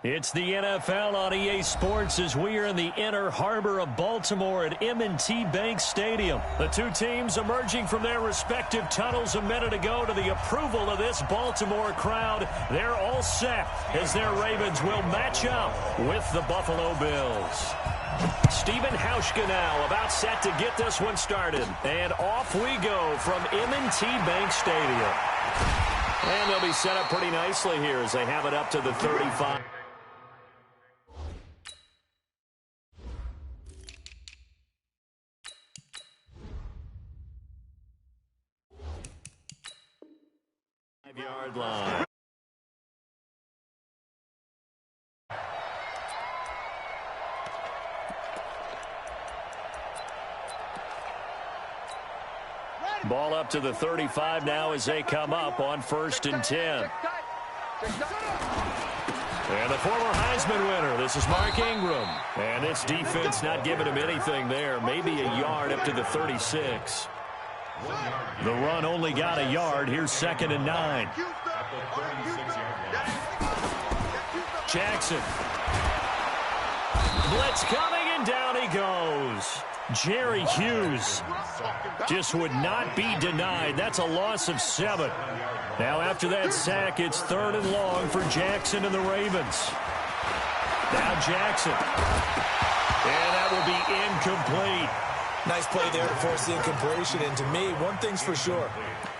It's the NFL on EA Sports as we are in the inner harbor of Baltimore at M&T Bank Stadium. The two teams emerging from their respective tunnels a minute ago to the approval of this Baltimore crowd. They're all set as their Ravens will match up with the Buffalo Bills. Stephen Hauschka now about set to get this one started. And off we go from M&T Bank Stadium. And they'll be set up pretty nicely here as they have it up to the 35. Yard line. Ball up to the 35 now as they come up on 1st and 10. And the former Heisman winner, this is Mark Ingram. And this defense not giving him anything there. Maybe a yard up to the 36. The run only got a yard. Here's 2nd and 9. Jackson. Blitz coming, and down he goes. Jerry Hughes just would not be denied. That's a loss of 7. Now after that sack, it's 3rd and long for Jackson and the Ravens. Now Jackson. And that will be incomplete. Nice play there to force the incompletion. And to me, one thing's for sure.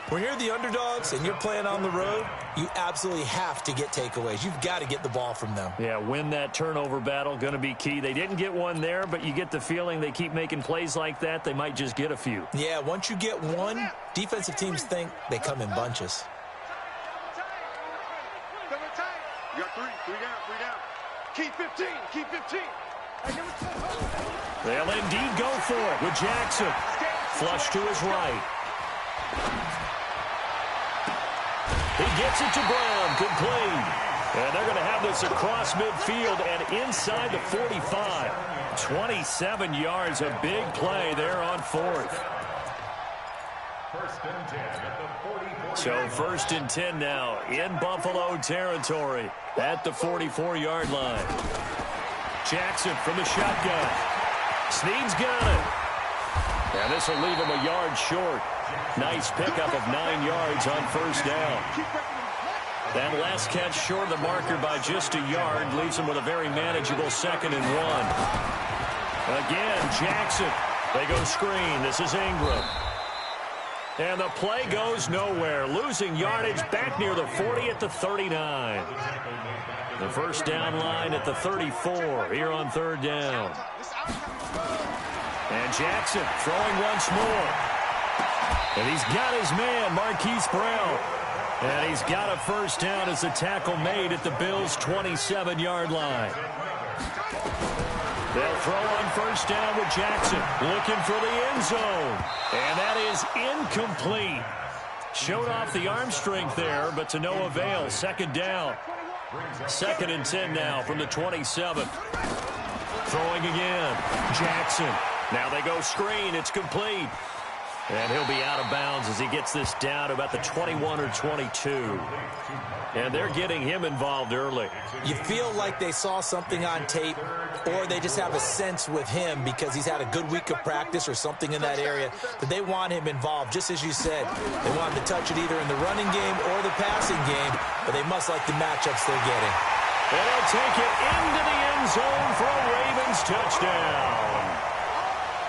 When you're the underdogs and you're playing on the road, you absolutely have to get takeaways. You've got to get the ball from them. Yeah, win that turnover battle, going to be key. They didn't get one there, but you get the feeling they keep making plays like that, they might just get a few. Yeah, once you get one, defensive teams think they come in bunches. You got three down. Keep 15, keep 15. They'll indeed go for it with Jackson. Flush to his right. He gets it to Brown, complete. And they're going to have this across midfield and inside the 45. 27 yards, a big play there on 4th. So 1st and 10 now in Buffalo territory at the 44-yard line. Jackson from the shotgun. Snead's got it. And this will leave him a yard short. Nice pickup of 9 yards on 1st down. That last catch short of the marker by just a yard leaves him with a very manageable 2nd and 1. Again, Jackson. They go screen. This is Ingram. And the play goes nowhere. Losing yardage back near the 40 at the 39. The 1st down line at the 34 here on 3rd down. And Jackson throwing once more. And he's got his man, Marquise Brown. And he's got a 1st down as the tackle made at the Bills' 27-yard line. They'll throw on 1st down with Jackson, looking for the end zone. And that is incomplete. Showed off the arm strength there, but to no avail. 2nd down. 2nd and 10 now from the 27. Throwing again. Jackson. Now they go screen. It's complete. And he'll be out of bounds as he gets this down to about the 21 or 22. And they're getting him involved early. You feel like they saw something on tape, or they just have a sense with him because he's had a good week of practice or something in that area that they want him involved. Just as you said, they want him to touch it either in the running game or the passing game, but they must like the matchups they're getting. And they'll take it into the end zone for a Ravens touchdown.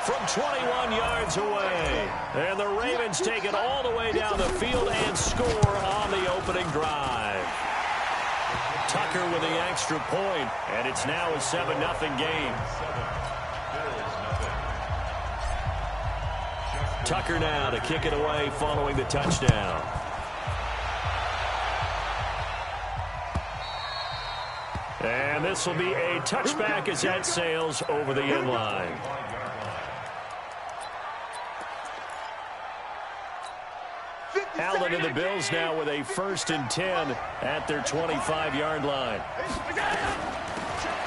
From 21 yards away. And the Ravens take it all the way down the field and score on the opening drive. Tucker with the extra point, and it's now a 7-0 game. Tucker now to kick it away following the touchdown. And this will be a touchback as that sails over the end line. Allen and the Bills now with a 1st and 10 at their 25-yard line.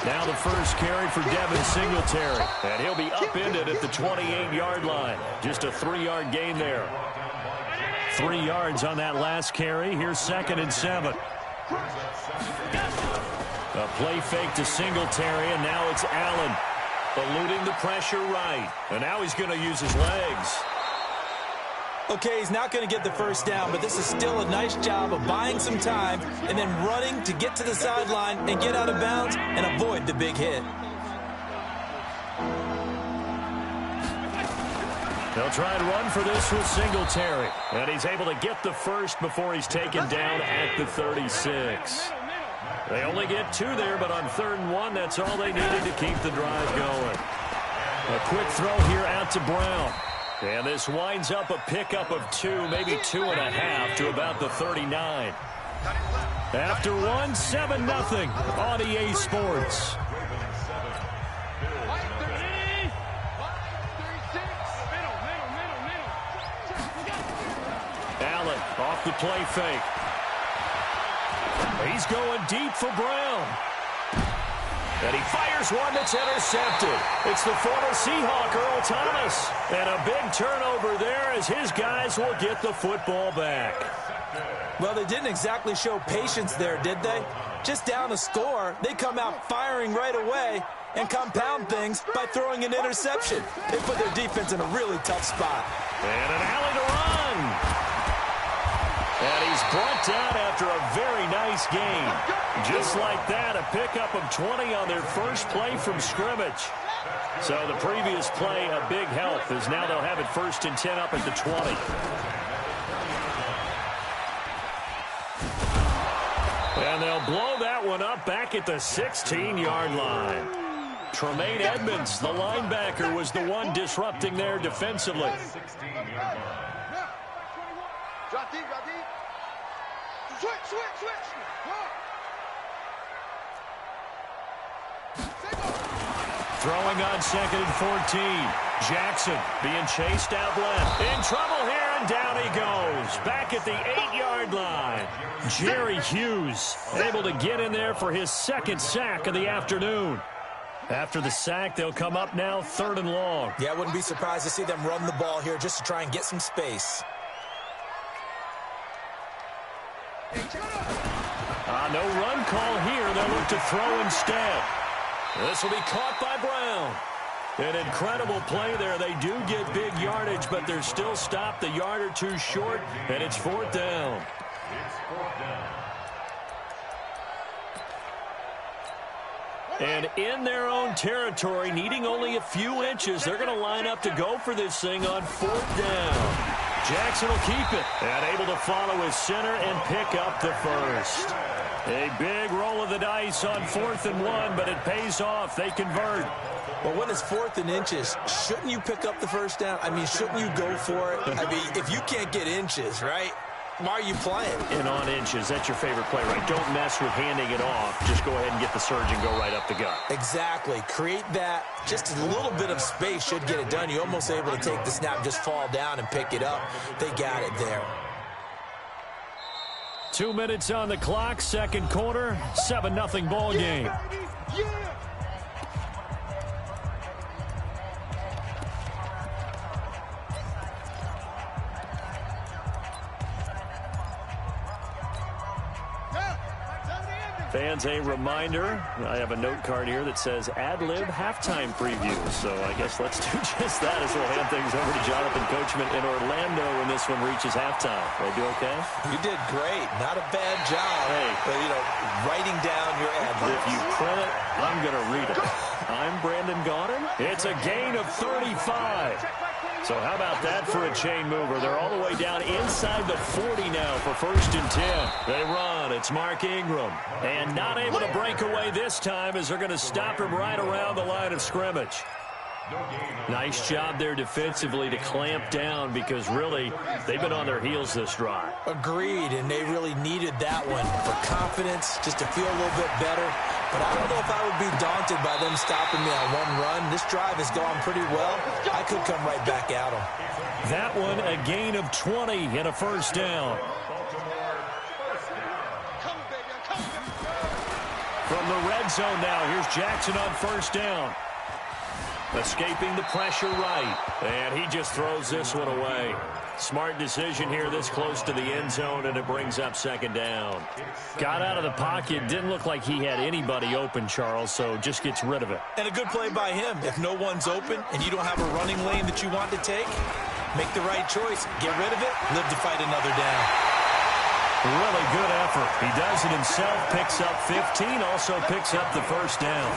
Now the first carry for Devin Singletary. And he'll be upended at the 28-yard line. Just a 3-yard gain there. 3 yards on that last carry. Here's 2nd and 7. A play fake to Singletary, and now it's Allen. Eluding the pressure right. And now he's going to use his legs. Okay, he's not going to get the first down, but this is still a nice job of buying some time and then running to get to the sideline and get out of bounds and avoid the big hit. They'll try and run for this with Singletary. And he's able to get the first before he's taken down at the 36. They only get 2 there, but on 3rd and 1, that's all they needed to keep the drive going. A quick throw here out to Brown. And this winds up a pickup of 2, maybe 2.5 to about the 39. After 1, 7-0 on EA Sports. Allen off the play fake. He's going deep for Brown. And he fires one that's intercepted. It's the former Seahawk, Earl Thomas. And a big turnover there as his guys will get the football back. Well, they didn't exactly show patience there, did they? Just down a score, they come out firing right away and compound things by throwing an interception. They put their defense in a really tough spot. And an alley to run. And he's brought down after a very nice game. Just like that, a pickup of 20 on their first play from scrimmage. So the previous play, a big help, as now they'll have it 1st and 10 up at the 20. And they'll blow that one up back at the 16-yard line. Tremaine Edmonds, the linebacker, was the one disrupting there defensively. Throwing on 2nd and 14. Jackson being chased out left. In trouble here, and down he goes. Back at the 8-yard line. Jerry Hughes able to get in there for his 2nd sack of the afternoon. After the sack, they'll come up now 3rd and long. Yeah, I wouldn't be surprised to see them run the ball here just to try and get some space. No run call here. They'll look to throw instead. This will be caught by Brown. An incredible play there. They do get big yardage, but they're still stopped a yard or 2 short, and it's 4th down. And in their own territory, needing only a few inches, they're going to line up to go for this thing on 4th down. Jackson will keep it, and able to follow his center and pick up the first. A big roll of the dice on 4th and 1, but it pays off. They convert. Well, when it's 4th and inches, shouldn't you pick up the first down? I mean, shouldn't you go for it? I mean, if you can't get inches, right, why are you playing? And on inches, that's your favorite play, right? Don't mess with handing it off. Just go ahead and get the surge and go right up the gut. Exactly. Create that. Just a little bit of space should get it done. You're almost able to take the snap and just fall down and pick it up. They got it there. 2 minutes on the clock, 2nd quarter, 7-0 ball game. Fans, a reminder, I have a note card here that says ad-lib halftime preview. So I guess let's do just that as we'll hand things over to Jonathan Coachman in Orlando when this one reaches halftime. Did I do okay? You did great. Not a bad job. Hey. But, you know, writing down your ad-lib. If you print it, I'm going to read it. I'm Brandon Gaudin. It's a gain of 35. So how about that for a chain mover? They're all the way down inside the 40 now for 1st and 10. They run. It's Mark Ingram. And not able to break away this time as they're going to stop him right around the line of scrimmage. Nice job there defensively to clamp down because really they've been on their heels this drive. Agreed, and they really needed that one for confidence, just to feel a little bit better. But I don't know if I would be daunted by them stopping me on one run. This drive has gone pretty well. I could come right back at them. That one a gain of 20 and a 1st down. From the red zone now, here's Jackson on 1st down. Escaping the pressure right. And he just throws this one away. Smart decision here this close to the end zone, and it brings up second down. Got out of the pocket. Didn't look like he had anybody open, Charles, so just gets rid of it. And a good play by him. If no one's open and you don't have a running lane that you want to take, make the right choice. Get rid of it. Live to fight another down. Really good effort. He does it himself, picks up 15, also picks up the first down.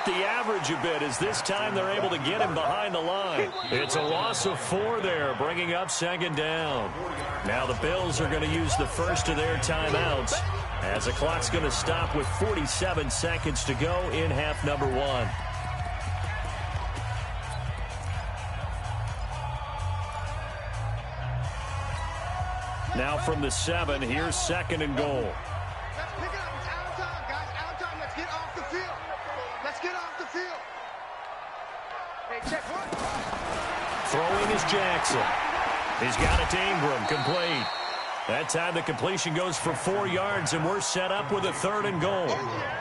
The average a bit as this time they're able to get him behind the line. It's a loss of 4 there, bringing up second down. Now the Bills are going to use the first of their timeouts as the clock's going to stop with 47 seconds to go in half number 1. Now from the 7, here's second and goal. Throwing is Jackson. He's got it to Ingram, complete. That time the completion goes for 4 yards, and we're set up with a 3rd and goal.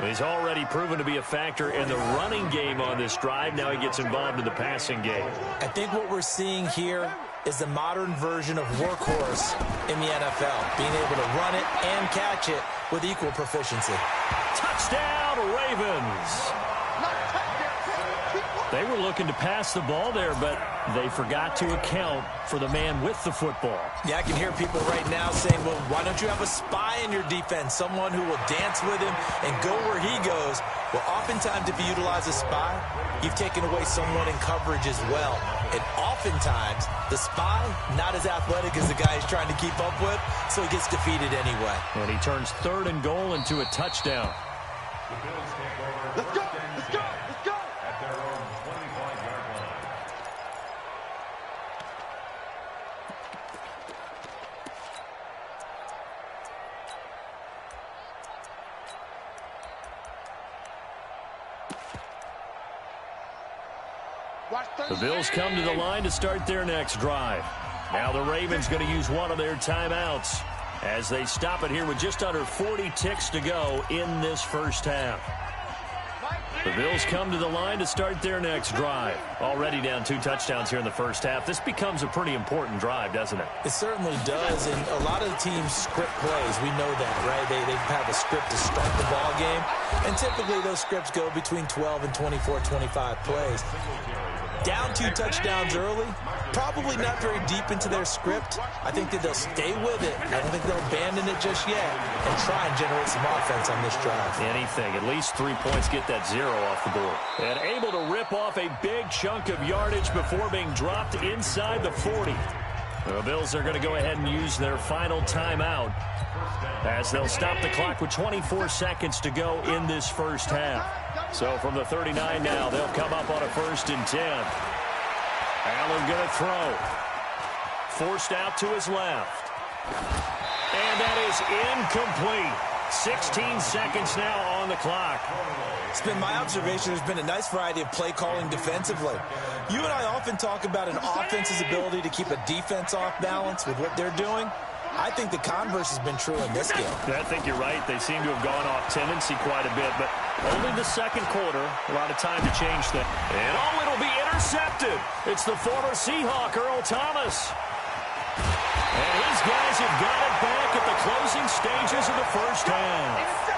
He's already proven to be a factor in the running game on this drive. Now he gets involved in the passing game. I think what we're seeing here is the modern version of workhorse in the NFL, being able to run it and catch it with equal proficiency. Touchdown, Ravens. They were looking to pass the ball there, but they forgot to account for the man with the football. Yeah, I can hear people right now saying, well, why don't you have a spy in your defense, someone who will dance with him and go where he goes? Well, oftentimes if you utilize a spy, you've taken away someone in coverage as well. And oftentimes, the spy, not as athletic as the guy he's trying to keep up with, so he gets defeated anyway. And he turns 3rd and goal into a touchdown. Let's go! Let's go! Let's go! At their own 25-yard line. The Bills come to the line to start their next drive. Now the Ravens going to use one of their timeouts as they stop it here with just under 40 ticks to go in this first half. The Bills come to the line to start their next drive. Already down 2 touchdowns here in the first half. This becomes a pretty important drive, doesn't it? It certainly does, and a lot of the teams script plays. We know that, right? They have a script to start the ball game, and typically those scripts go between 12 and 24, 25 plays. Down 2 touchdowns early, probably not very deep into their script. I think that they'll stay with it. I don't think they'll abandon it just yet and try and generate some offense on this drive. Anything. At least 3 points get that 0 off the board. And able to rip off a big chunk of yardage before being dropped inside the 40. The Bills are going to go ahead and use their final timeout as they'll stop the clock with 24 seconds to go in this first half. So from the 39 now, they'll come up on a 1st and 10. Allen going to throw. Forced out to his left. And that is incomplete. 16 seconds now on the clock. It's been my observation there's been a nice variety of play calling defensively. You and I often talk about an offense's ability to keep a defense off balance with what they're doing. I think the converse has been true in this game. I think you're right. They seem to have gone off tendency quite a bit, but only the second quarter. A lot of time to change things. And it'll be intercepted. It's the former Seahawk, Earl Thomas. And his guys have got it back at the closing stages of the first half.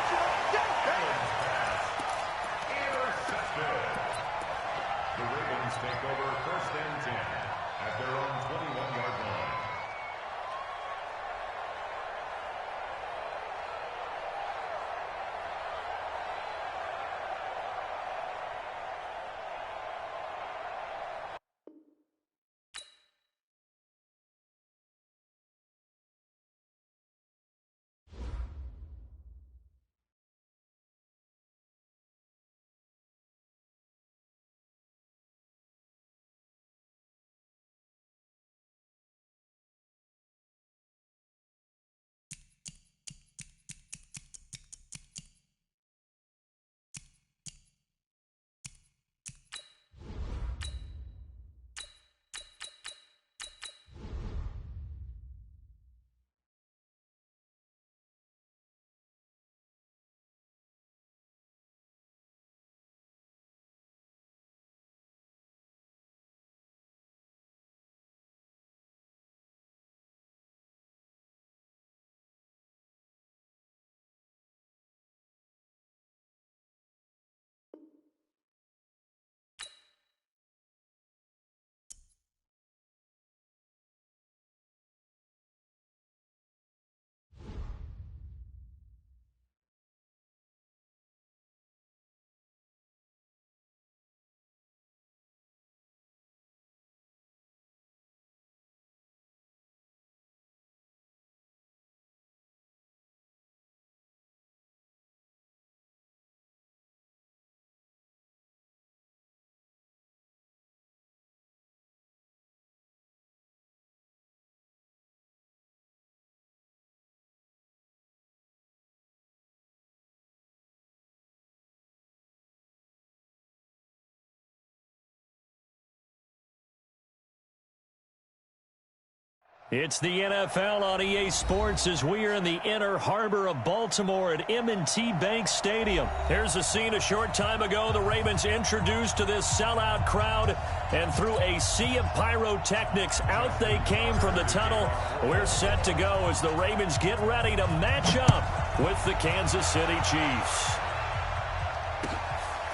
It's the NFL on EA Sports as we are in the inner harbor of Baltimore at M&T Bank Stadium. Here's a scene a short time ago. The Ravens introduced to this sellout crowd, and through a sea of pyrotechnics, out they came from the tunnel. We're set to go as the Ravens get ready to match up with the Kansas City Chiefs.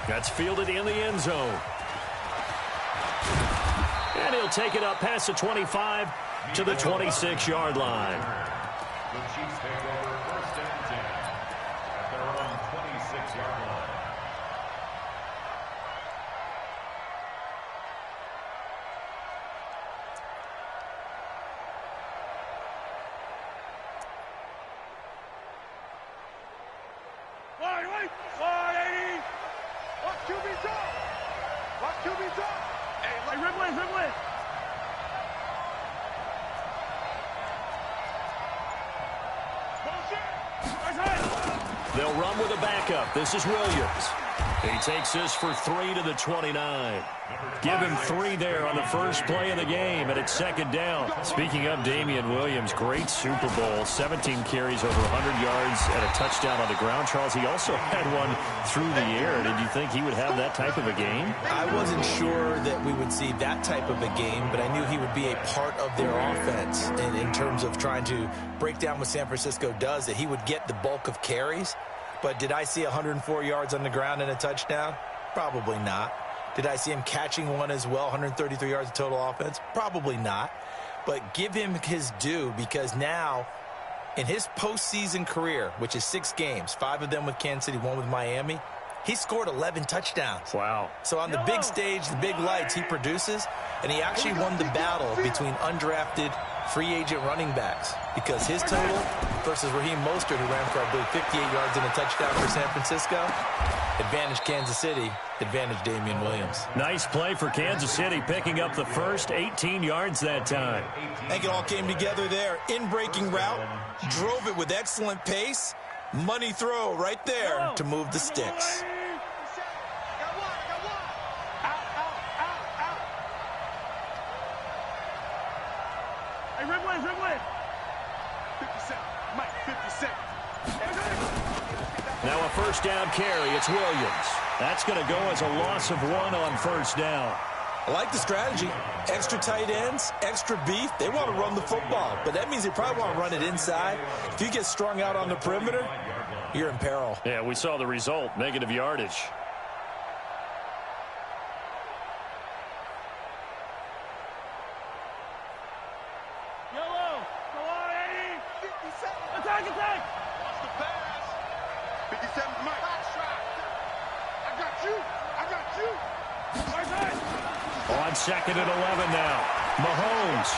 That's fielded in the end zone. And he'll take it up past the 25 to the 26-yard line. The Chiefs take over 1st and 10 at their own 26-yard line. Wait, 180. Watch QB drop. Watch QB drop. Hey, Ridley. They'll run with a backup. This is Williams. He takes this for 3 to the 29. Give him 3 there on the first play of the game, and it's 2nd down. Speaking of Damian Williams, great Super Bowl. 17 carries, over 100 yards, and a touchdown on the ground. Charles, he also had one through the air. Did you think he would have that type of a game? I wasn't sure that we would see that type of a game, but I knew he would be a part of their offense in terms of trying to break down what San Francisco does, that he would get the bulk of carries. But did I see 104 yards on the ground and a touchdown? Probably not. Did I see him catching one as well, 133 yards of total offense? Probably not. But give him his due, because now in his postseason career, which is 6 games, 5 of them with Kansas City, 1 with Miami, he scored 11 touchdowns. Wow. So on the big stage, the big lights, he produces, and he actually won the battle between undrafted free agent running backs, because his total versus Raheem Mostert, who ran for, I believe, 58 yards and a touchdown for San Francisco, advantage Kansas City, advantage Damian Williams. Nice play for Kansas City, picking up the first 18 yards that time. I think it all came together there. In-breaking route, drove it with excellent pace. Money throw right there to move the sticks. Ridley. 57. Mike, 57. Now a first down carry. It's Williams. That's going to go as a loss of 1 on 1st down. I like the strategy. Extra tight ends, extra beef. They want to run the football, but that means they probably want to run it inside. If you get strung out on the perimeter, you're in peril. Yeah, we saw the result, negative yardage. Attack! Watch the pass. 57, Mike. I got you. On 2nd and 11 now. Mahomes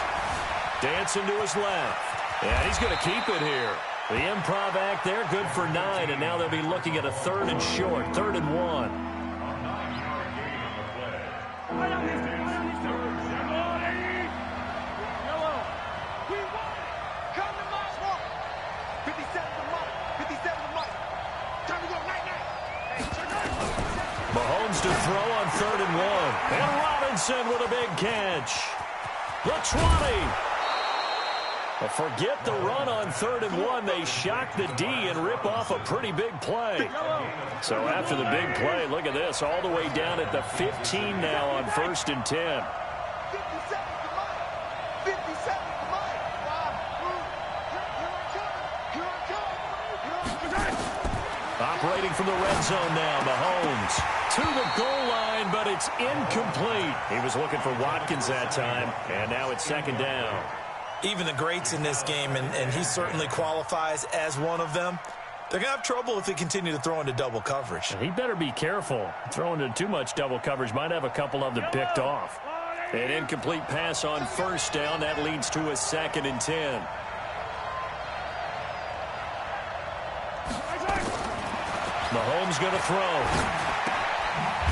dancing to his left. And he's going to keep it here. The improv act there, good for 9, and now they'll be looking at a 3rd and short, 3rd and 1. A 9-yard gain on the play. Mahomes to throw on 3rd and 1. And Robinson with a big catch. The 20. Well, forget the run on 3rd and 1. They shock the D and rip off a pretty big play. So after the big play, look at this. All the way down at the 15 now on 1st and 10. Operating from the red zone now, Mahomes to the goal line, but it's incomplete. He was looking for Watkins that time, and now it's 2nd down. Even the greats in this game, and he certainly qualifies as one of them, they're going to have trouble if they continue to throw into double coverage. He better be careful. Throwing into too much double coverage might have a couple of them picked off. An incomplete pass on 1st down. That leads to a 2nd and 10. Mahomes going to throw.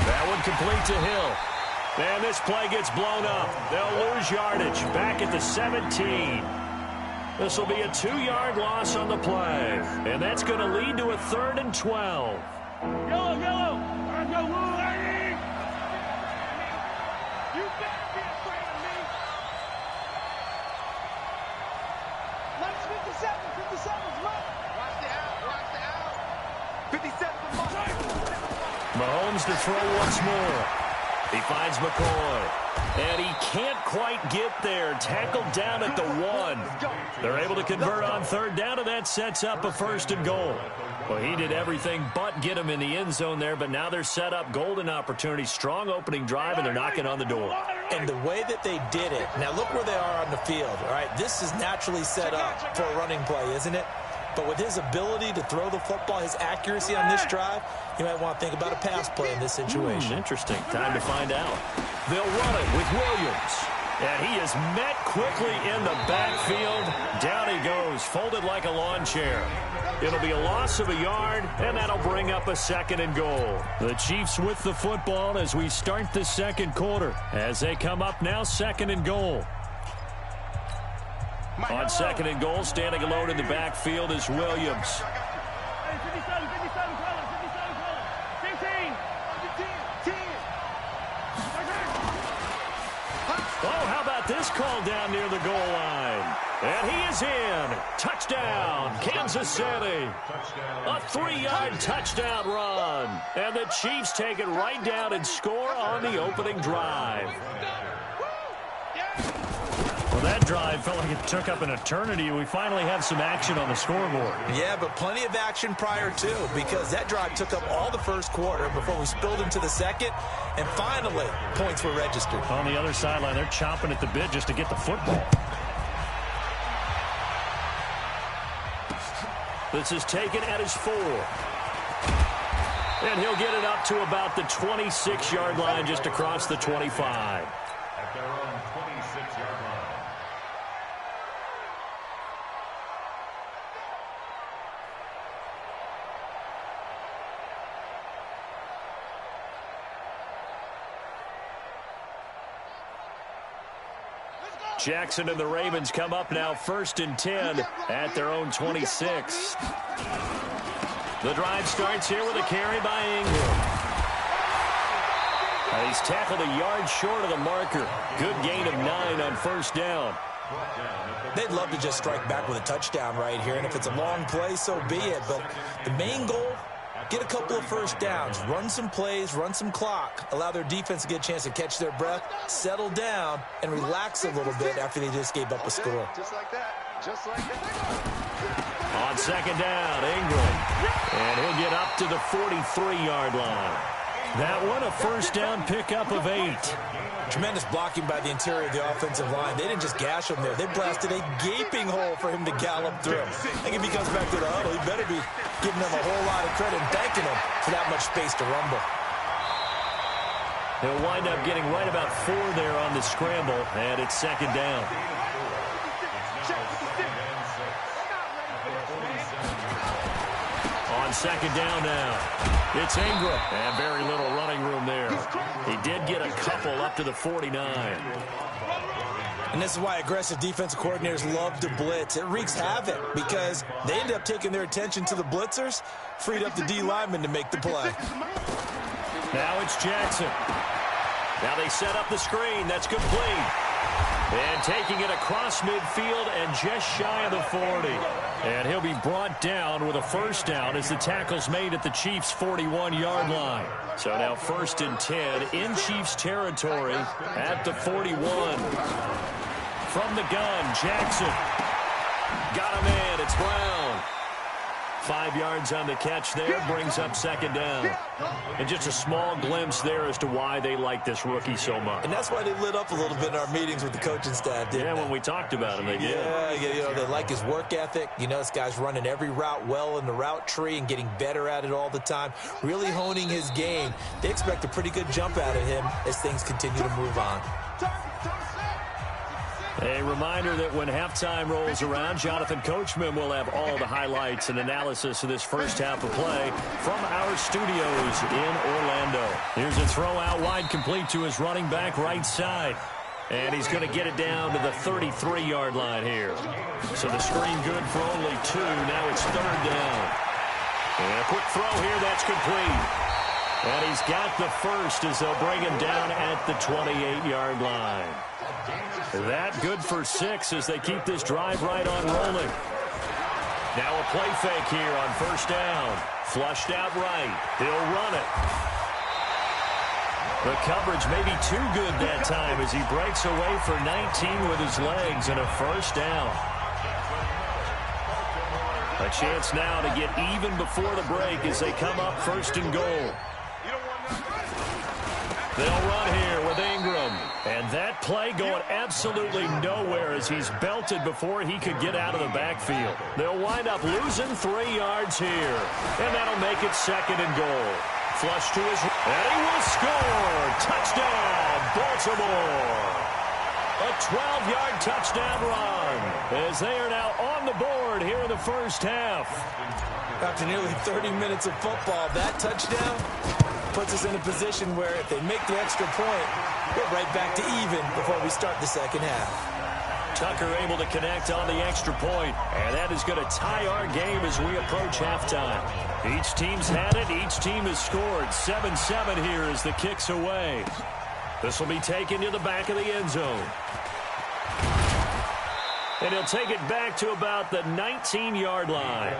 That one complete to Hill. And this play gets blown up. They'll lose yardage back at the 17. This will be a 2-yard loss on the play. And that's going to lead to a 3rd and 12. Yellow. Let's go, Willie. You better be afraid of me. Mahomes to throw once more. He finds McCoy. And he can't quite get there. Tackled down at the 1. They're able to convert on third down, and that sets up a 1st and goal. Well, he did everything but get him in the end zone there, but now they're set up golden opportunity. Strong opening drive, and they're knocking on the door. And the way that they did it, now look where they are on the field. All right, this is naturally set up for a running play, isn't it? But with his ability to throw the football, his accuracy on this drive, you might want to think about a pass play in this situation. Interesting. Time to find out. They'll run it with Williams. And he is met quickly in the backfield. Down he goes, folded like a lawn chair. It'll be a loss of a yard, and that'll bring up a 2nd and goal. The Chiefs with the football as we start the 2nd quarter. As they come up now, 2nd and goal. On 2nd and goal, standing alone in the backfield is Williams. Oh, how about this call down near the goal line? And he is in. Touchdown, Kansas City. A 3-yard touchdown run. And the Chiefs take it right down and score on the opening drive. Well, that drive felt like it took up an eternity. We finally have some action on the scoreboard. Yeah, but plenty of action prior to, because that drive took up all the first quarter before we spilled into the second, and finally, points were registered. On the other sideline, they're chomping at the bit just to get the football. This is taken at his 4. And he'll get it up to about the 26-yard line, just across the 25. At their own 26-yard line. Jackson and the Ravens come up now 1st and 10 at their own 26. The drive starts here with a carry by Ingram. He's tackled a yard short of the marker. Good gain of 9 on 1st down. They'd love to just strike back with a touchdown right here, and if it's a long play, so be it. But the main goal, get a couple of 1st downs, run some plays, run some clock, allow their defense to get a chance to catch their breath, settle down, and relax a little bit after they just gave up a score. Just like that. Just like that. On 2nd down, Ingram. And he'll get up to the 43-yard line. That one, a 1st down pickup of 8. Tremendous blocking by the interior of the offensive line. They didn't just gash him there. They blasted a gaping hole for him to gallop through. I think if he comes back to the huddle, he better be giving them a whole lot of credit and thanking them for that much space to rumble. He'll wind up getting right about 4 there on the scramble, and it's 2nd down. On 2nd down now, it's Ingram. And very little running room there. He did get a couple up to the 49. And this is why aggressive defensive coordinators love to blitz. It wreaks havoc because they end up taking their attention to the blitzers, freed up the D lineman to make the play. Now it's Jackson. Now they set up the screen. That's complete. And taking it across midfield and just shy of the 40. And he'll be brought down with a 1st down as the tackle's made at the Chiefs' 41-yard line. So now 1st and 10 in Chiefs territory at the 41. From the gun, Jackson. Got him in. It's Brown. 5 yards on the catch there, brings up 2nd down. And just a small glimpse there as to why they like this rookie so much. And that's why they lit up a little bit in our meetings with the coaching staff, didn't they? When we talked about him, they did. Yeah, you know, they like his work ethic. You know, this guy's running every route well in the route tree and getting better at it all the time, really honing his game. They expect a pretty good jump out of him as things continue to move on. A reminder that when halftime rolls around, Jonathan Coachman will have all the highlights and analysis of this first half of play from our studios in Orlando. Here's a throw out wide, complete to his running back right side. And he's going to get it down to the 33-yard line here. So the screen good for only 2. Now it's 3rd down. And a quick throw here, that's complete. And he's got the 1st as they'll bring him down at the 28-yard line. That good for 6 as they keep this drive right on rolling. Now a play fake here on 1st down. Flushed out right. He'll run it. The coverage may be too good that time as he breaks away for 19 with his legs and a first down. A chance now to get even before the break as they come up first and goal. They'll run here with Ingram. And that play going absolutely nowhere as he's belted before he could get out of the backfield. They'll wind up losing 3 yards here. And that'll make it second and goal. Flush to his... And he will score! Touchdown, Baltimore! A 12-yard touchdown run as they are now on the board here in the first half. After nearly 30 minutes of football, that touchdown puts us in a position where if they make the extra point, we're right back to even before we start the second half. Tucker able to connect on the extra point, and that is going to tie our game as we approach halftime. Each team's had it. Each team has scored. 7-7 here as the kick's away. This will be taken to the back of the end zone. And he'll take it back to about the 19-yard line.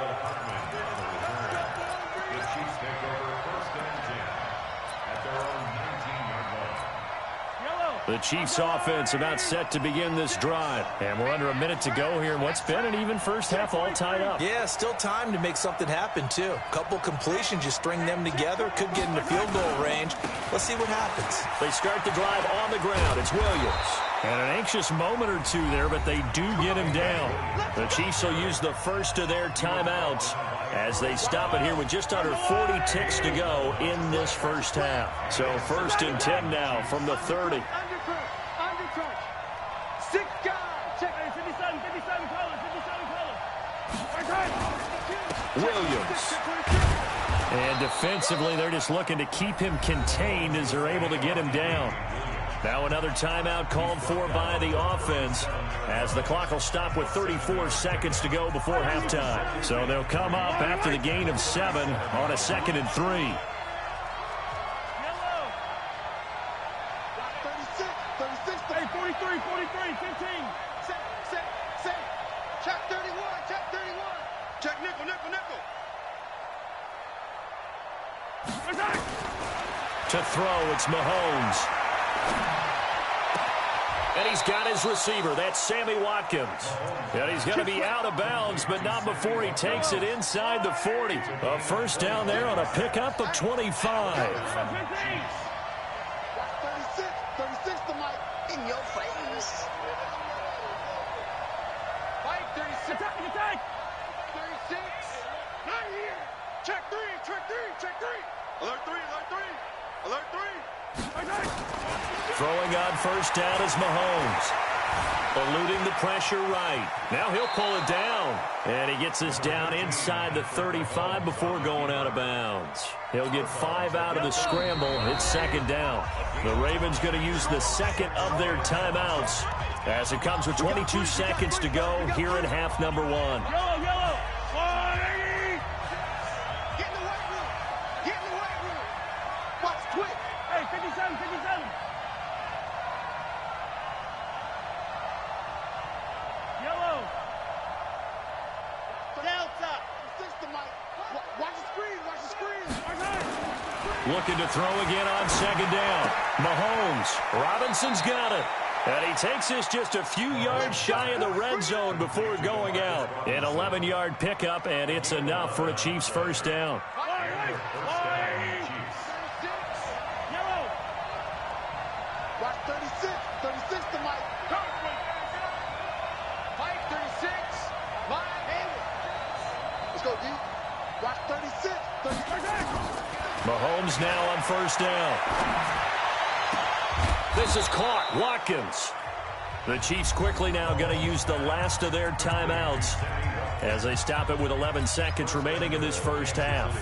The Chiefs offense about set to begin this drive. And we're under a minute to go here in what's been an even first half all tied up. Yeah, still time to make something happen, too. A couple completions, you string them together, could get into field goal range. Let's see what happens. They start the drive on the ground. It's Williams. And an anxious moment or two there, but they do get him down. The Chiefs will use the first of their timeouts as they stop it here with just under 40 ticks to go in this first half. So first and 10 now from the 30. Williams. And defensively, they're just looking to keep him contained as they're able to get him down. Now another timeout called for by the offense as the clock will stop with 34 seconds to go before halftime. So they'll come up after the gain of 7 on a 2nd and 3. To throw, it's Mahomes. And he's got his receiver. That's Sammy Watkins. And he's going to be out of bounds, but not before he takes it inside the 40. A first down there on a pickup of 25. 36 to Mike in your face. Mike, 36. Attack. 36. Not here. Check 3. Alert 3. Alert 3. Throwing on first down is Mahomes. Eluding the pressure right. Now he'll pull it down. And he gets us down inside the 35 before going out of bounds. He'll get 5 out of the scramble. It's second down. The Ravens going to use the second of their timeouts as it comes with 22 seconds to go here in half number 1. Yellow. Get in the weight room. Watch quick. Hey, 57. Yellow. Delta. Watch the screen. Looking to throw again on second down. Mahomes. Robinson's got it. And he takes this just a few yards shy of the red zone before going out. An 11-yard pickup, and it's enough for a Chiefs first down. Watch 36 to Mike. Mike, 36. Let's go, D. Watch 36. Mahomes now on first down. This is caught. Watkins. The Chiefs quickly now going to use the last of their timeouts as they stop it with 11 seconds remaining in this first half.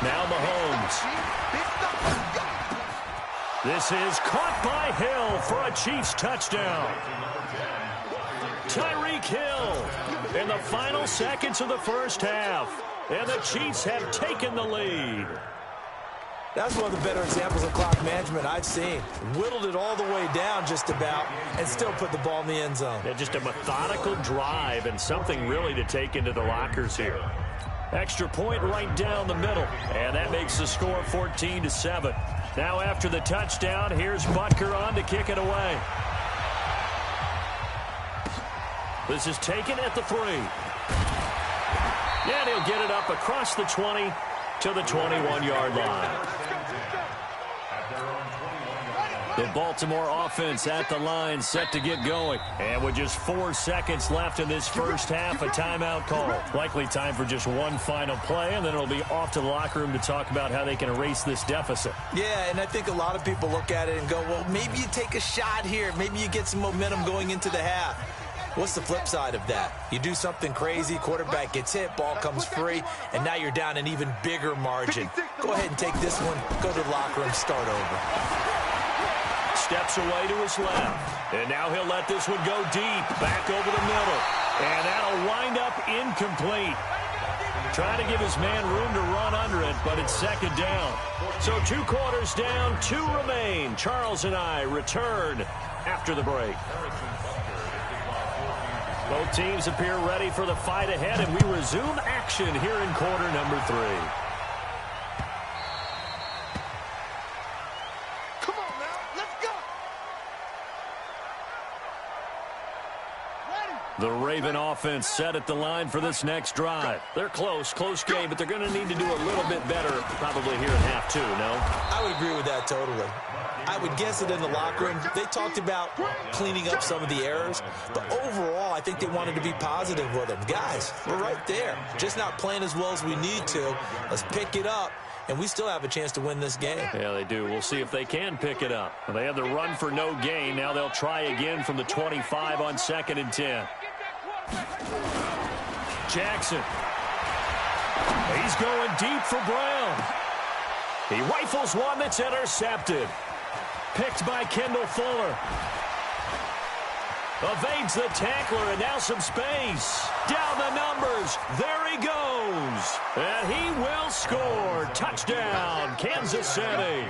Now Mahomes. Mahomes. This is caught by Hill for a Chiefs touchdown. Tyreek Hill in the final seconds of the first half. And the Chiefs have taken the lead. That's one of the better examples of clock management I've seen. Whittled it all the way down just about and still put the ball in the end zone. Yeah, just a methodical drive and something really to take into the lockers here. Extra point right down the middle. And that makes the score 14-7. Now after the touchdown, here's Butker on to kick it away. This is taken at the 3. And he'll get it up across the 20 to the 21-yard line. The Baltimore offense at the line, set to get going. And with just 4 seconds left in this first half, a timeout call. Likely time for just one final play, and then it'll be off to the locker room to talk about how they can erase this deficit. Yeah, and I think a lot of people look at it and go, well, maybe you take a shot here. Maybe you get some momentum going into the half. What's the flip side of that? You do something crazy, quarterback gets hit, ball comes free, and now you're down an even bigger margin. Go ahead and take this one, go to the locker room, start over. Steps away to his left. And now he'll let this one go deep, back over the middle. And that'll wind up incomplete. Trying to give his man room to run under it, but it's second down. So 2 quarters down, 2 remain. Charles and I return after the break. Both teams appear ready for the fight ahead, and we resume action here in quarter number 3. Come on now, let's go. Ready. The Raven offense set at the line for this next drive. They're close game, but they're going to need to do a little bit better probably here in half 2, no? I would agree with that totally. I would guess that in the locker room, they talked about cleaning up some of the errors, but overall, I think they wanted to be positive with them. Guys, we're right there. Just not playing as well as we need to. Let's pick it up, and we still have a chance to win this game. Yeah, they do. We'll see if they can pick it up. Well, they had the run for no gain. Now they'll try again from the 25 on 2nd and 10. Jackson. He's going deep for Brown. He rifles one that's intercepted. Picked by Kendall Fuller. Evades the tackler, and now some space. Down the numbers. There he goes. And he will score. Touchdown, Kansas City.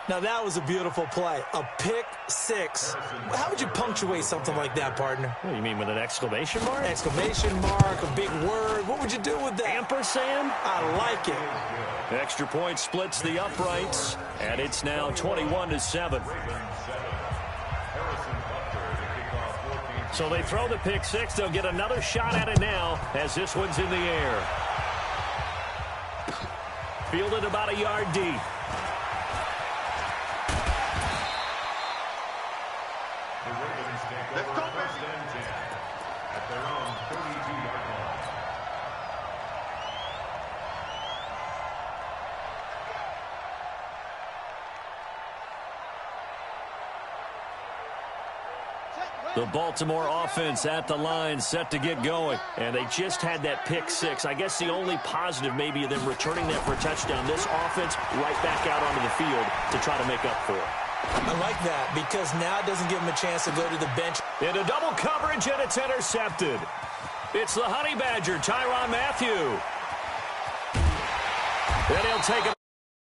Now, that was a beautiful play. A pick 6. How would you punctuate something like that, partner? What do you mean, with an exclamation mark? Exclamation mark, a big word. What would you do with that? Ampersand? I like it. Extra point splits the uprights, and it's now 21-7. So they throw the pick 6. They'll get another shot at it now as this one's in the air. Fielded about a yard deep. Let's go, baby. At their own 32-yard line. The Baltimore offense at the line, set to get going. And they just had that pick 6. I guess the only positive maybe of them returning that for a touchdown. This offense right back out onto the field to try to make up for it. I like that because now it doesn't give them a chance to go to the bench. Into double coverage, and it's intercepted. It's the Honey Badger, Tyrann Mathieu. And he'll take it.